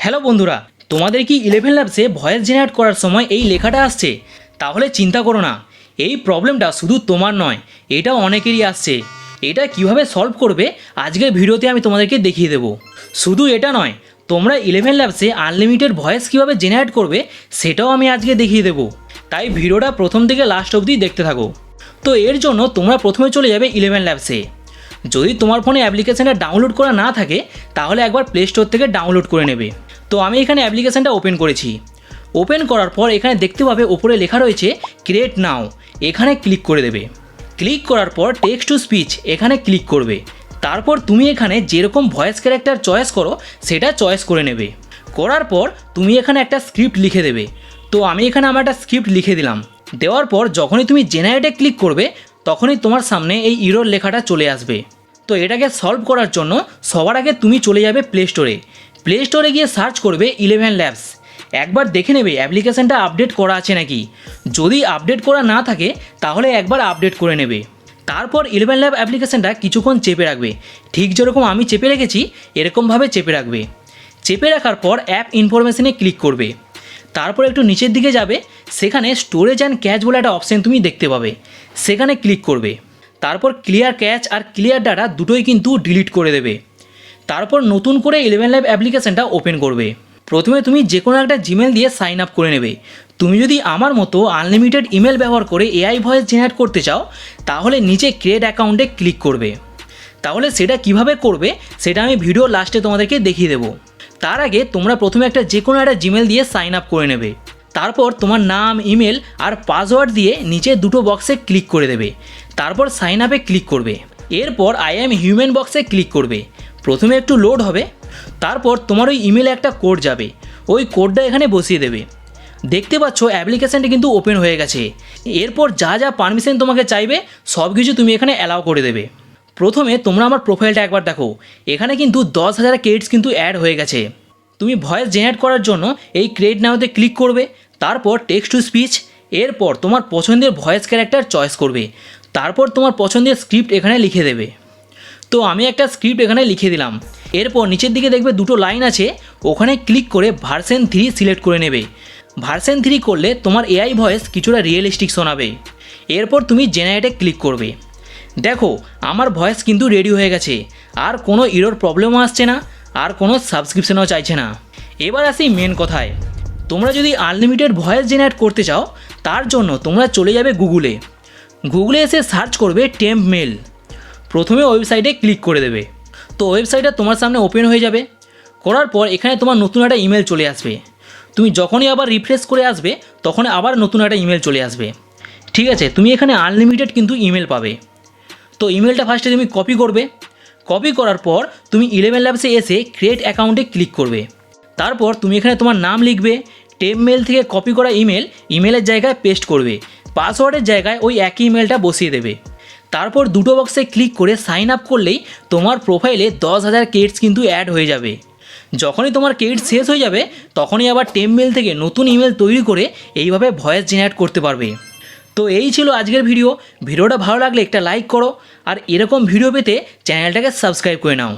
Hello বন্ধুরা, তোমাদের কি 11 ল্যাবসে ভয়েস জেনারেট করার সময় এই লেখাটা আসছে? তাহলে চিন্তা করো না, এই প্রবলেমটা শুধু তোমার নয়, এটা অনেকেরই আসছে। এটা কিভাবে সলভ করবে আজকের ভিডিওতে আমি তোমাদেরকে দেখিয়ে দেবো। শুধু এটা নয়, তোমরা 11 ল্যাবসে আনলিমিটেড ভয়েস কিভাবে জেনারেট করবে সেটাও আমি আজকে দেখিয়ে দেবো। তাই ভিডিওটা প্রথম থেকে লাস্ট অবধি দেখতে থাকো। তো এর জন্য তোমরা প্রথমে চলে যাবে 11 ল্যাবসে। যদি তোমার ফোনে অ্যাপ্লিকেশানটা ডাউনলোড করা না থাকে তাহলে একবার প্লে স্টোর থেকে ডাউনলোড করে নেবে। তো আমি এখানে অ্যাপ্লিকেশানটা ওপেন করেছি। ওপেন করার পর এখানে দেখতে পাবে ওপরে লেখা রয়েছে ক্রিয়েট নাও, এখানে ক্লিক করে দেবে। ক্লিক করার পর টেক্সট টু স্পিচ এখানে ক্লিক করবে। তারপর তুমি এখানে যেরকম ভয়েস ক্যারেক্টার চয়েস করো সেটা চয়েস করে নেবে। করার পর তুমি এখানে একটা স্ক্রিপ্ট লিখে দেবে। তো আমি এখানে আমার একটা স্ক্রিপ্ট লিখে দিলাম। দেওয়ার পর যখনই তুমি জেনারেটে ক্লিক করবে তখনই তোমার সামনে এই ইরর লেখাটা চলে আসবে। তো এটাকে সলভ করার জন্য সবার আগে তুমি চলে যাবে প্লে স্টোরে। প্লে স্টোরে গিয়ে সার্চ করবে 11 ল্যাবস। একবার দেখে নেবে অ্যাপ্লিকেশানটা আপডেট করা আছে নাকি। যদি আপডেট করা না থাকে তাহলে একবার আপডেট করে নেবে। তারপর 11 ল্যাব অ্যাপ্লিকেশানটা কিছুক্ষণ চেপে রাখবে। ঠিক যেরকম আমি চেপে রেখেছি এরকমভাবে চেপে রাখবে। চেপে রাখার পর অ্যাপ ইনফরমেশনে ক্লিক করবে। তারপর একটু নিচের দিকে যাবে, সেখানে স্টোরেজ অ্যান্ড ক্যাচ বলে একটা অপশান তুমি দেখতে পাবে, সেখানে ক্লিক করবে। তারপর ক্লিয়ার ক্যাচ আর ক্লিয়ার ডাটা দুটোই কিন্তু ডিলিট করে দেবে। তারপর নতুন করে 11 ল্যাব অ্যাপ্লিকেশানটা ওপেন করবে। প্রথমে তুমি যে কোনো একটা জিমেল দিয়ে সাইন আপ করে নেবে। তুমি যদি আমার মতো আনলিমিটেড ইমেল ব্যবহার করে এআই ভয়েস জেনারেট করতে চাও তাহলে নিচে ক্রিয়েট অ্যাকাউন্টে ক্লিক করবে। তাহলে সেটা কিভাবে করবে সেটা আমি ভিডিও লাস্টে তোমাদেরকে দেখিয়ে দেবো। তার আগে তোমরা প্রথমে যে কোনো একটা জিমেল দিয়ে সাইন আপ করে নেবে। তারপর তোমার নাম, ইমেল আর পাসওয়ার্ড দিয়ে নিচে দুটো বক্সে ক্লিক করে দেবে। তারপর সাইন আপে ক্লিক করবে। এরপর আই অ্যাম হিউম্যান বক্সে ক্লিক করবে। প্রথমে একটু লোড হবে, তারপর তোমার ওই ইমেলে একটা কোড যাবে, ওই কোডটা এখানে বসিয়ে দেবে। দেখতে পাচ্ছ অ্যাপ্লিকেশানটা কিন্তু ওপেন হয়ে গেছে। এরপর যা যা পারমিশন তোমাকে চাইবে সব কিছু তুমি এখানে অ্যালাউ করে দেবে। প্রথমে তোমরা আমার প্রোফাইলটা একবার দেখো, এখানে কিন্তু 10,000 ক্রেডিটস কিন্তু অ্যাড হয়ে গেছে। তুমি ভয়েস জেনারেট করার জন্য এই ক্রিয়েট নাওতে ক্লিক করবে। তারপর টেক্সট টু স্পিচ, এরপর তোমার পছন্দের ভয়েস ক্যারেক্টার চয়েস করবে। তারপর তোমার পছন্দের স্ক্রিপ্ট এখানে লিখে দেবে। তো আমি একটা স্ক্রিপ্ট এখানে লিখে দিলাম। এরপর নিচের দিকে দেখবে দুটো লাইন আছে, ওখানে ক্লিক করে ভার্সন 3 সিলেক্ট করে নেবে। ভার্সন 3 করলে তোমার এআই ভয়েস কিছুটা রিয়েলিস্টিক শোনাবে। এরপর তুমি জেনারেটে ক্লিক করবে। দেখো আমার ভয়েস কিন্তু রেডি হয়ে গেছে, আর কোনো ইরর প্রবলেমও আসছে না, আর কোনো সাবস্ক্রিপশনও চাইছে না। এবার আসি মেন কথায়। তোমরা যদি আনলিমিটেড ভয়েস জেনারেট করতে চাও তার জন্য তোমরা চলে যাবে গুগলে এসে সার্চ করবে টেম্প মেল। প্রথমে ওয়েবসাইটে ক্লিক করে দেবে। তো ওয়েবসাইটটা তোমার সামনে ওপেন হয়ে যাবে। করার পর এখানে তোমার নতুন একটা ইমেল চলে আসবে। তুমি যখনই আবার রিফ্রেশ করে আসবে তখন আবার নতুন একটা ইমেল চলে আসবে। ঠিক আছে, তুমি এখানে আনলিমিটেড কিন্তু ইমেল পাবে। তো ইমেলটা ফার্স্টে তুমি কপি করবে। কপি করার পর তুমি 11 ল্যাবসে এসে ক্রিয়েট অ্যাকাউন্টে ক্লিক করবে। তারপর তুমি এখানে তোমার নাম লিখবে। টেম্প মেল থেকে কপি করা ইমেলের জায়গায় পেস্ট করবে। পাসওয়ার্ডের জায়গায় ওই একই ইমেলটা বসিয়ে দেবে। তারপর দুটো বক্সে ক্লিক করে সাইন আপ করলেই তোমার প্রোফাইলে 10,000 ক্রেডিটস কিন্তু অ্যাড হয়ে যাবে। যখনই তোমার ক্রেডিট শেষ হয়ে যাবে তখনই আবার টেম্প মেল থেকে নতুন ইমেল তৈরি করে এইভাবে ভয়েস জেনারেট করতে পারবে। তো এই ছিল আজকের ভিডিওটা ভালো লাগলে একটা লাইক করো, আর এরকম ভিডিও পেতে চ্যানেলটাকে সাবস্ক্রাইব করে নাও।